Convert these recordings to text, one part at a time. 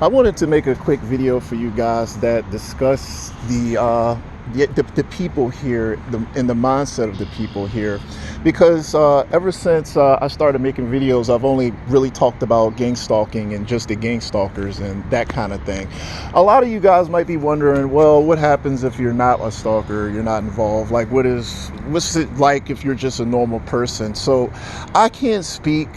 I wanted to make a quick video for you guys that discuss the people here, and the mindset of the people here, because ever since I started making videos, I've only really talked about gang stalking and just the gang stalkers and that kind of thing. A lot of you guys might be wondering, well, what happens if you're not a stalker, you're not involved? Like, what's it like if you're just a normal person? So I can't speak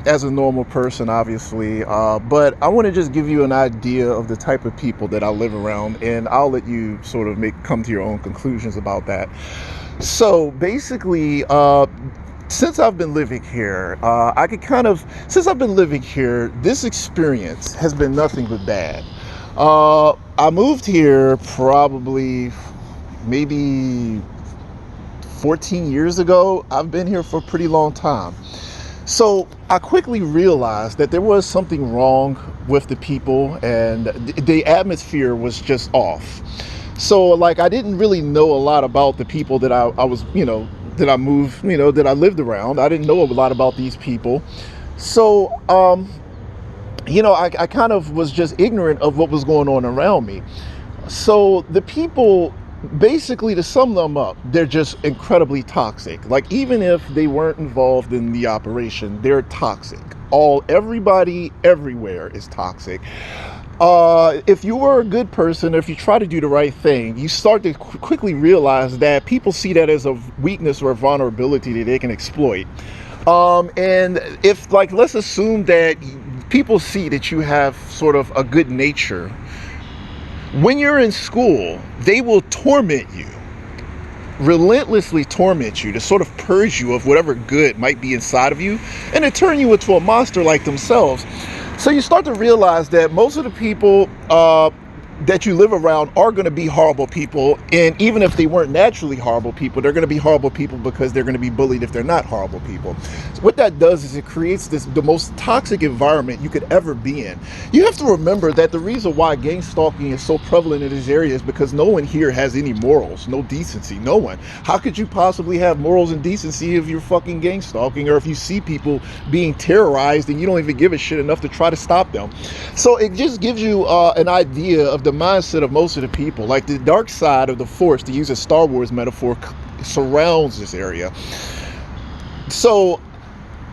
as a normal person, obviously, but I want to just give you an idea of the type of people that I live around, and I'll let you sort of come to your own conclusions about that. So basically, since I've been living here, since I've been living here, this experience has been nothing but bad. I moved here probably maybe 14 years ago. I've been here for a pretty long time. So I quickly realized that there was something wrong with the people, and the atmosphere was just off. So like, I didn't really know a lot about the people that I was, that I moved, that I lived around. I didn't know a lot about these people. So, I kind of was just ignorant of what was going on around me. So the people, basically, to sum them up, they're just incredibly toxic. Like, even if they weren't involved in the operation, they're toxic. Everybody everywhere is toxic. If you were a good person, if you try to do the right thing, you start to quickly realize that people see that as a weakness or a vulnerability that they can exploit. And if, like, let's assume that people see that you have sort of a good nature. When you're in school, they will torment you, relentlessly torment you, to sort of purge you of whatever good might be inside of you, and to turn you into a monster like themselves. So you start to realize that most of the people that you live around are going to be horrible people. And even if they weren't naturally horrible people, they're going to be horrible people because they're going to be bullied if they're not horrible people. So what that does is it creates the most toxic environment you could ever be in. You have to remember that the reason why gang stalking is so prevalent in this area is because no one here has any morals, no decency, no one. How could you possibly have morals and decency if you're fucking gang stalking, or if you see people being terrorized and you don't even give a shit enough to try to stop them? So it just gives you an idea of the mindset of most of the people. Like, the dark side of the force, to use a Star Wars metaphor, surrounds this area. So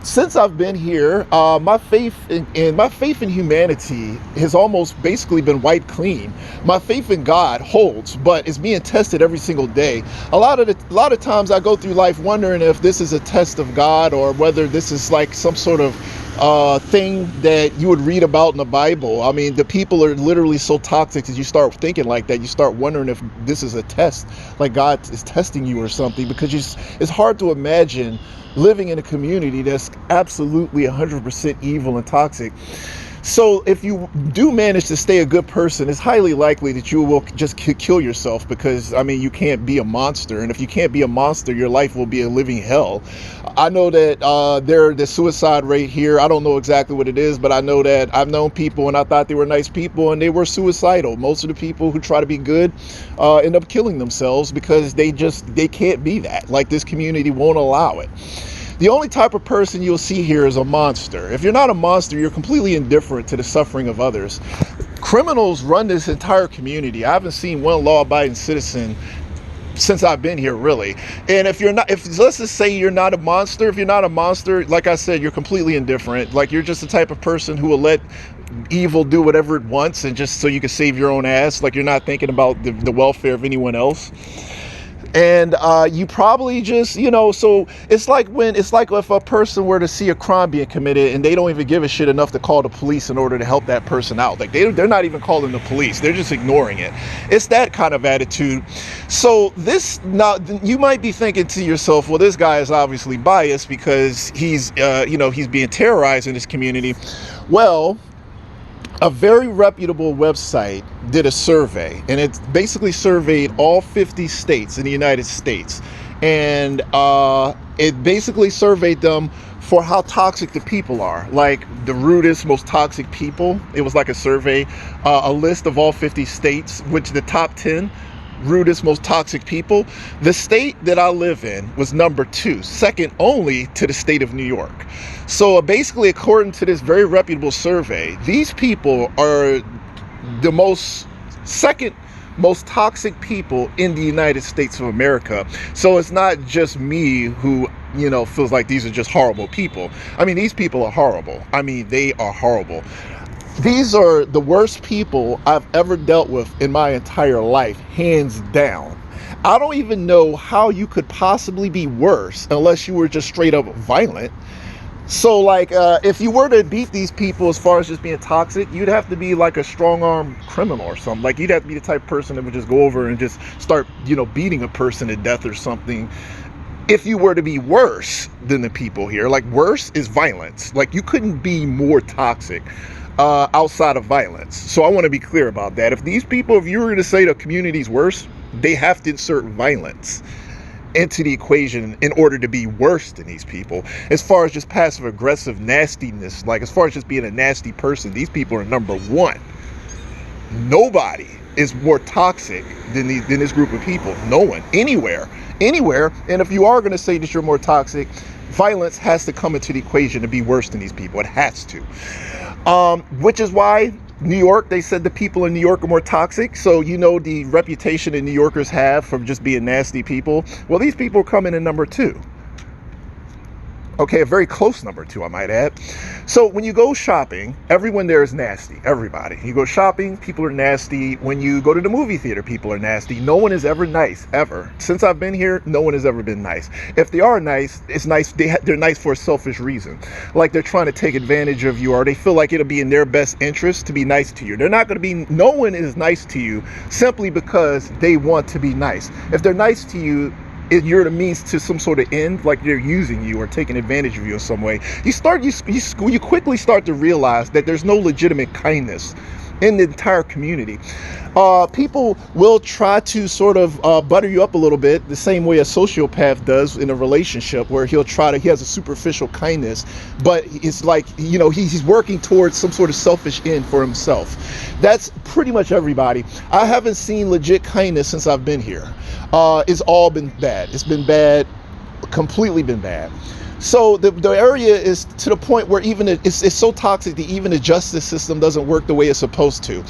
since I've been here, my faith in humanity has almost basically been wiped clean. My faith in God holds, but it's being tested every single day. A lot of times I go through life wondering if this is a test of God, or whether this is like some sort of thing that you would read about in the Bible. I mean, the people are literally so toxic that you start thinking like that. You start wondering if this is a test, like God is testing you or something, because it's hard to imagine living in a community that's absolutely 100% evil and toxic. So if you do manage to stay a good person, it's highly likely that you will just kill yourself, because, I mean, you can't be a monster. And if you can't be a monster, your life will be a living hell. I know that the suicide rate here, I don't know exactly what it is, but I know that I've known people and I thought they were nice people and they were suicidal. Most of the people who try to be good end up killing themselves because they can't be that. Like, this community won't allow it. The only type of person you'll see here is a monster. If you're not a monster, you're completely indifferent to the suffering of others. Criminals run this entire community. I haven't seen one law-abiding citizen since I've been here, really. And if let's just say you're not a monster, if you're not a monster, like I said, you're completely indifferent. Like, you're just the type of person who will let evil do whatever it wants, and just so you can save your own ass. Like, you're not thinking about the welfare of anyone else. And you probably just, so it's like if a person were to see a crime being committed and they don't even give a shit enough to call the police in order to help that person out. Like, they're not even calling the police. They're just ignoring it. It's that kind of attitude. So now you might be thinking to yourself, well, this guy is obviously biased because he's being terrorized in this community. Well, a very reputable website did a survey, and it basically surveyed all 50 states in the United States. And it basically surveyed them for how toxic the people are, like the rudest, most toxic people. It was like a survey, a list of all 50 states, which the top 10 rudest, most toxic people, the state that I live in was number 2, second only to the state of New York. So basically, according to this very reputable survey, these people are the second most toxic people in the United States of America. So it's not just me who, feels like these are just horrible people. I mean, these people are horrible. I mean, they are horrible. These are the worst people I've ever dealt with in my entire life, hands down. I don't even know how you could possibly be worse unless you were just straight up violent. So if you were to beat these people as far as just being toxic, you'd have to be like a strong-arm criminal or something. Like, you'd have to be the type of person that would just go over and just start, beating a person to death or something. If you were to be worse than the people here, like, worse is violence. Like, you couldn't be more toxic outside of violence. So I want to be clear about that. If you were to say the community's worse, they have to insert violence into the equation in order to be worse than these people. As far as just passive aggressive nastiness, like as far as just being a nasty person, these people are number 1. Nobody is more toxic than this group of people. No one, anywhere. And if you are going to say that you're more toxic, violence has to come into the equation to be worse than these people. It has to. Which is why New York, they said the people in New York are more toxic. So, the reputation that New Yorkers have for just being nasty people. Well, these people come in at number 2. Okay, a very close number 2, I might add. So when you go shopping, everyone there is nasty. Everybody. You go shopping, people are nasty. When you go to the movie theater, people are nasty. No one is ever nice, ever. Since I've been here, no one has ever been nice. If they are nice, it's nice. They're nice for a selfish reason. Like they're trying to take advantage of you, or they feel like it'll be in their best interest to be nice to you. They're not going to be, no one is nice to you simply because they want to be nice. If they're nice to you, you're the means to some sort of end, like they're using you or taking advantage of you in some way. You quickly start to realize that there's no legitimate kindness in the entire community. People will try to sort of butter you up a little bit, the same way a sociopath does in a relationship, where he has a superficial kindness, but it's like, he's working towards some sort of selfish end for himself. That's pretty much everybody. I haven't seen legit kindness since I've been here. It's all been bad. It's been bad, completely been bad. So the area is to the point where even it's so toxic that even the justice system doesn't work the way it's supposed to.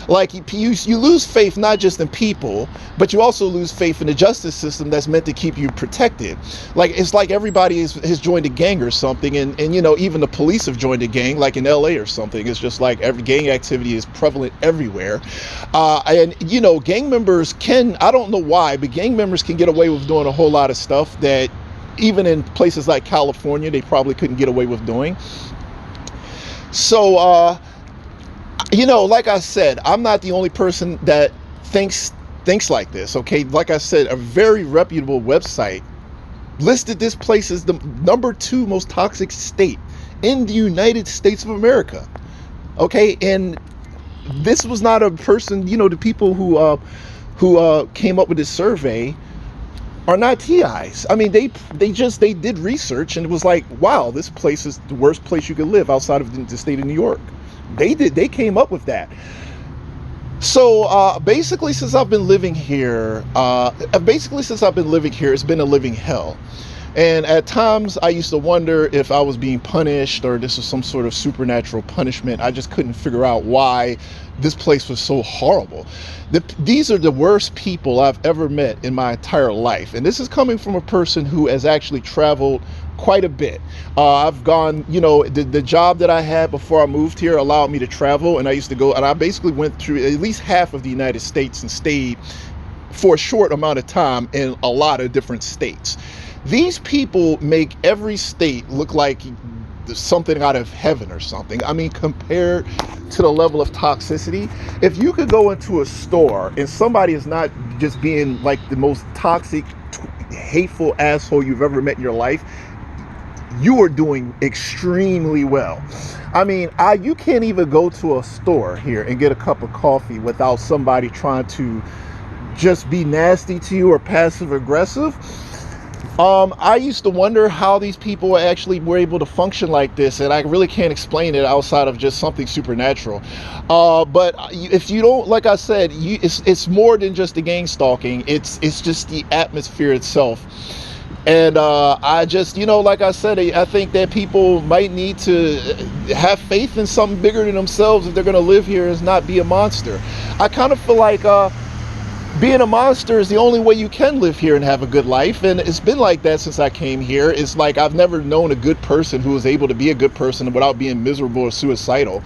Like you lose faith not just in people, but you also lose faith in the justice system that's meant to keep you protected. Like it's like everybody has joined a gang or something, and even the police have joined a gang, like in LA or something. It's just like every gang activity is prevalent everywhere, and gang members I don't know why, but gang members can get away with doing a whole lot of stuff that even in places like California, they probably couldn't get away with doing. So, like I said, I'm not the only person that thinks like this, okay? Like I said, a very reputable website listed this place as the number 2 most toxic state in the United States of America, okay? And this was not a person, the people who came up with this survey are not TIs. I mean, they did research and it was like, wow, this place is the worst place you could live outside of the state of New York. They came up with that. So basically since I've been living here, it's been a living hell. And at times I used to wonder if I was being punished or this was some sort of supernatural punishment. I just couldn't figure out why this place was so horrible. These are the worst people I've ever met in my entire life. And this is coming from a person who has actually traveled quite a bit. I've gone, the job that I had before I moved here allowed me to travel. And I used to go, and I basically went through at least half of the United States and stayed for a short amount of time in a lot of different states. These people make every state look like something out of heaven or something. I mean, compared to the level of toxicity, if you could go into a store and somebody is not just being like the most toxic, hateful asshole you've ever met in your life, you are doing extremely well. I mean, you can't even go to a store here and get a cup of coffee without somebody trying to just be nasty to you or passive aggressive. I used to wonder how these people actually were able to function like this, and I really can't explain it outside of just something supernatural. But if you don't, like I said, it's more than just the gang stalking. It's just the atmosphere itself. And I just, like I said, I think that people might need to have faith in something bigger than themselves if they're going to live here and not be a monster. I kind of feel like being a monster is the only way you can live here and have a good life, and it's been like that since I came here. It's like I've never known a good person who was able to be a good person without being miserable or suicidal.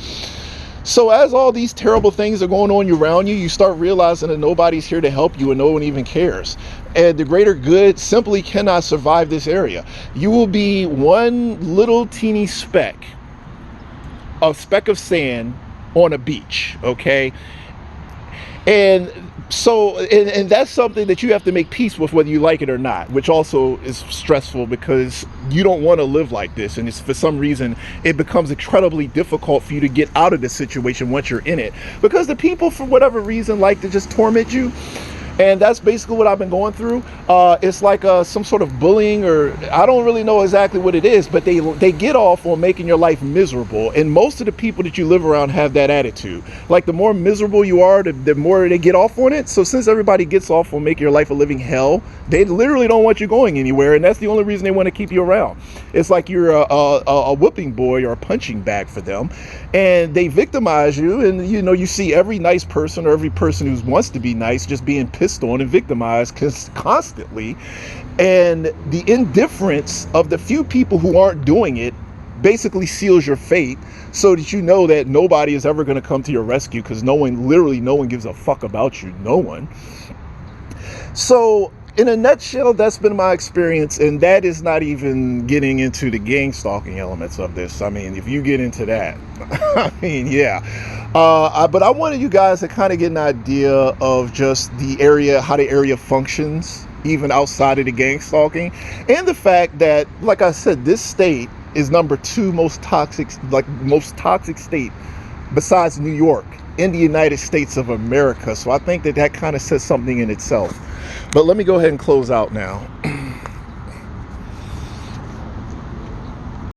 So as all these terrible things are going on around you, you start realizing that nobody's here to help you and no one even cares. And the greater good simply cannot survive this area. You will be one little teeny speck, a speck of sand on a beach, okay? And so, and that's something that you have to make peace with, whether you like it or not, which also is stressful because you don't want to live like this. And it's, for some reason, it becomes incredibly difficult for you to get out of this situation once you're in it, because the people, for whatever reason, like to just torment you. And that's basically what I've been going through. It's like some sort of bullying, or I don't really know exactly what it is, but they get off on making your life miserable. And most of the people that you live around have that attitude. Like, the more miserable you are, the more they get off on it. So since everybody gets off on making your life a living hell, they literally don't want you going anywhere. And that's the only reason they want to keep you around. It's like you're a whipping boy or a punching bag for them. And they victimize you. And, you see every nice person, or every person who wants to be nice, just being pissed on and victimized constantly. And the indifference of the few people who aren't doing it basically seals your fate, so that you know that nobody is ever going to come to your rescue, because no one gives a fuck about you. No one. So in a nutshell, that's been my experience, and that is not even getting into the gang stalking elements of this. I mean, if you get into that, I mean, yeah. But I wanted you guys to kind of get an idea of just the area, how the area functions, even outside of the gang stalking, and the fact that, like I said, this state is number 2 most toxic state besides New York in the United States of America. So I think that kind of says something in itself. But let me go ahead and close out now.